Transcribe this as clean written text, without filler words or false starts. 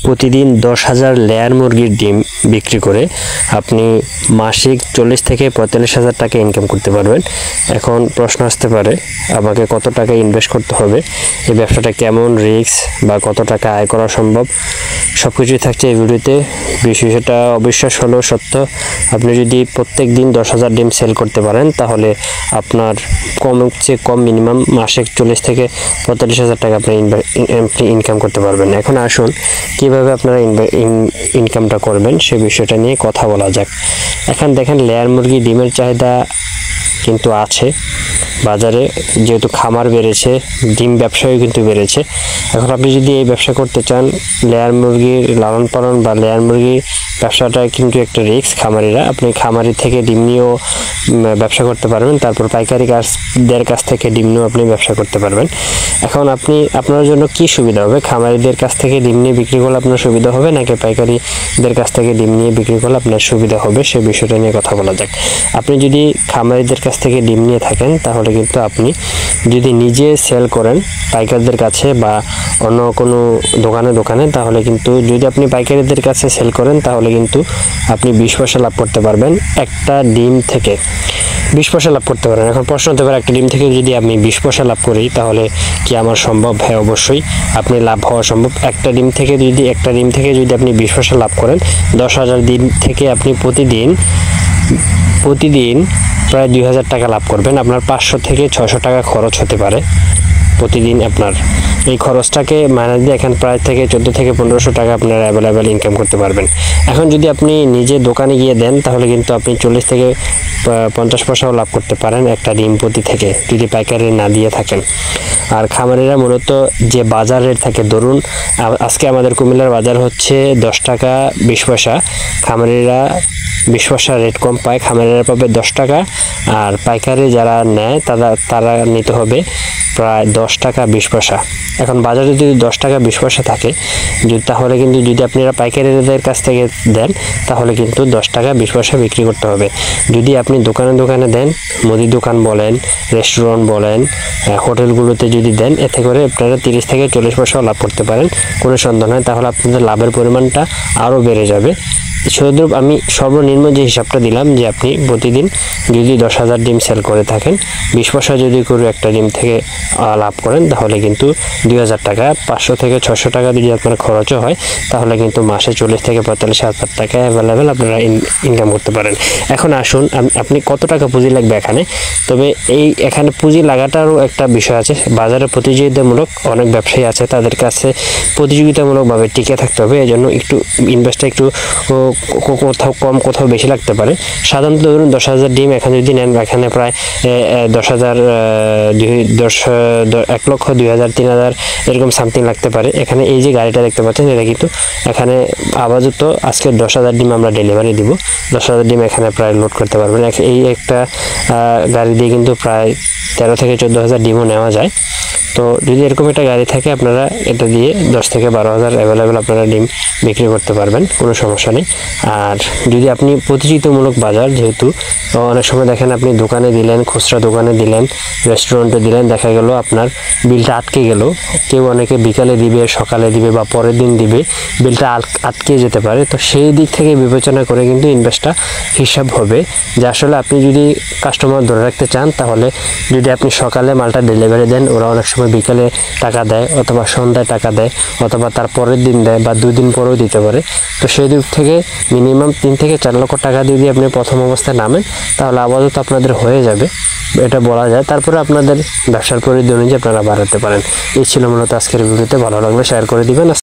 প্রতিদিন 10,000 লেয়ার মুরগির ডিম বিক্রি করে আপনি মাসিক 40 থেকে 45,000 টাকা ইনকাম করতে পারবেন। এখন প্রশ্ন আসতে পারে আমাকে কত টাকা ইনভেস্ট করতে হবে, এই ব্যবসাটা কেমন রিস্ক বা কত টাকা আয় করা সম্ভব, সব কিছুই থাকছে এই ভিডিওতে। বিষয়টা অবিশ্বাস হলেও সত্য। আপনি যদি প্রত্যেক দিন 10,000 ডিম সেল করতে পারেন তাহলে আপনার কম মিনিমাম মাসিক 40 থেকে 45,000 টাকা আপনি ইনকাম করতে পারবেন। এখন আসুন কিভাবে আপনারা ইনকামটা করবেন সে বিষয়টা নিয়ে কথা বলা যাক। এখন দেখেন লেয়ার মুরগি ডিমের চাহিদা কিন্তু আছে বাজারে, যেহেতু খামার বেড়েছে, ডিম ব্যবসাও কিন্তু বেড়েছে। এখন আপনি যদি এই ব্যবসা করতে চান, লেয়ার মুরগির লালন পালন বা লেয়ার মুরগির ব্যবসাটা কিন্তু একটা রিস্ক। আপনি খামারি থেকে ডিম নিয়েও ব্যবসা করতে পারবেন, তারপর পাইকারিদের কাছ থেকে ডিম নিয়েও আপনি ব্যবসা করতে পারবেন। এখন আপনার জন্য কি সুবিধা হবে? খামারিদের কাছ থেকে ডিম নিয়ে বিক্রি করলে আপনার সুবিধা হবে নাকি পাইকারিদের কাছ থেকে ডিম নিয়ে বিক্রি করলে আপনার সুবিধা হবে, সে বিষয়টা নিয়ে কথা বলা যাক। আপনি যদি খামারিদের কাছ থেকে ডিম নিয়ে থাকেন তাহলে কিন্তু আপনি যদি নিজে সেল করেন পাইকারদের কাছে বা অন্য কোনো দোকানে তাহলে কিন্তু যদি আপনি পাইকারিদের কাছে সেল করেন তাহলে কিন্তু আপনি 20 পয়সা লাভ করতে পারবেন। একটা ডিম থেকে 20 পয়সা লাভ করতে পারেন। এখন প্রশ্ন হতে পারে একটা ডিম থেকে যদি আমি 20 পয়সা লাভ করি তাহলে কি আমার সম্ভব? হ্যাঁ, অবশ্যই আপনি লাভ হওয়া সম্ভব। একটা ডিম থেকে যদি আপনি 20 পয়সা লাভ করেন, 10,000 ডিম থেকে আপনি প্রতিদিন প্রায় 2,000 টাকা লাভ করবেন। আপনার 500 থেকে 600 টাকা খরচ হতে পারে প্রতিদিন। আপনার এই খরচটাকে মাইনাস দিয়ে এখানে প্রায় থেকে 14 থেকে 1500 টাকা আপনারা অ্যাভেলেবেল ইনকাম করতে পারবেন। এখন যদি আপনি নিজে দোকানে গিয়ে দেন তাহলে কিন্তু আপনি 40 থেকে 50 পয়সাও লাভ করতে পারেন একটা ডিম প্রতি থেকে, যদি পাইকারি না দিয়ে থাকেন। আর খামারিরা মূলত যে বাজার রেট থাকে, ধরুন আজকে আমাদের কুমিল্লার বাজার হচ্ছে 10 টাকা 20 পয়সা, খামারিরা 20 পয়সা রেট কম পায়, খামারিরা পাবে 10 টাকা, আর পাইকারি যারা নেয় তারা নিতে হবে প্রায় 10 টাকা 20 পয়সা। এখন বাজারে যদি 10 টাকা 20 পয়সা থাকে তাহলে কিন্তু যদি আপনারা পাইকারিদের কাছ থেকে দেন তাহলে কিন্তু 10 টাকা 20 পয়সা বিক্রি করতে হবে। যদি আপনি দোকানে দেন, মুদির দোকান বলেন, রেস্টুরেন্ট বলেন, হোটেলগুলোতে যদি দেন, এতে করে আপনারা 30 থেকে 40 পয়সাও লাভ করতে পারেন, কোনো সন্দেহ নয়। তাহলে আপনাদের লাভের পরিমাণটা আরও বেড়ে যাবে। শুধুমাত্র আমি সর্বনিম্ন যে হিসাবটা দিলাম যে আপনি প্রতিদিন যদি 10,000 ডিম সেল করে থাকেন, 20 পয়সা যদি করে একটা ডিম থেকে লাভ করেন তাহলে কিন্তু 2,000 টাকা, 500 থেকে 600 টাকা যদি আপনার খরচও হয় তাহলে কিন্তু মাসে 40 থেকে 45,000 টাকা অ্যাভেলেবেল আপনারা ইনকাম করতে পারেন। এখন আসুন আপনি কত টাকা পুঁজি লাগবে এখানে। তবে এখানে পুঁজি লাগাটারও একটা বিষয় আছে। বাজারে প্রতিযোগিতামূলক অনেক ব্যবসায়ী আছে, তাদের কাছে প্রতিযোগিতামূলকভাবে টিকে থাকতে হবে। এই জন্য একটু ইনভেস্টটা একটু কোথাও কম কোথাও বেশি লাগতে পারে। সাধারণত ধরুন 10,000 ডিম এখানে যদি নেন, এখানে প্রায় 1,000, 1,00,000, 2,000, 3,000 এরকম সামথিং লাগতে পারে। এখানে এই যে গাড়িটা দেখতে পাচ্ছেন এটা কিন্তু এখানে আপাতত আজকে 10,000 ডিম আমরা ডেলিভারি দিব। 10,000 ডিম এখানে প্রায় লোড করতে পারবেন। এই একটা গাড়ি দিয়ে কিন্তু প্রায় 13 থেকে 14,000 ডিমও নেওয়া যায়। তো যদি এরকম একটা গাড়ি থাকে আপনারা এটা দিয়ে 10 থেকে 12,000 অ্যাভেলেবেল আপনারা ডিম বিক্রি করতে পারবেন, কোনো সমস্যা নেই। আর যদি আপনি প্রতিযোগিতামূলক বাজার, যেহেতু অনেক সময় দেখেন আপনি দোকানে দিলেন, খুচরা দোকানে দিলেন, রেস্টুরেন্টে দিলেন, দেখা গেল আপনার বিলটা আটকে গেল। অনেকে বিকালে দিবে, সকালে দিবে বা পরের দিন দিবে, বিলটা আটকে যেতে পারে। তো সেই দিক থেকে বিবেচনা করে কিন্তু ইনভেস্টটা হিসাব হবে যে আসলে আপনি যদি কাস্টমার ধরে রাখতে চান তাহলে যদি আপনি সকালে মালটা ডেলিভারি দেন, ওরা অনেক সময় বিকালে টাকা দেয় অথবা সন্ধ্যায় টাকা দেয় অথবা তার পরের দিন দেয় বা 2 দিন পরেও দিতে পারে। তো সেই দিক থেকে মিনিমাম 3 থেকে 4 লক্ষ টাকা দিয়ে আপনি প্রথম অবস্থায় নামেন তাহলে আপাতত আপনাদের হয়ে যাবে, এটা বলা যায়। তারপরে আপনাদের ব্যবসার পরিধি অনুযায়ী আপনারা বাড়াতে পারেন। এই ছিল মূলত আজকের ভিডিওতে। ভালো লাগলে শেয়ার করে দিবেন।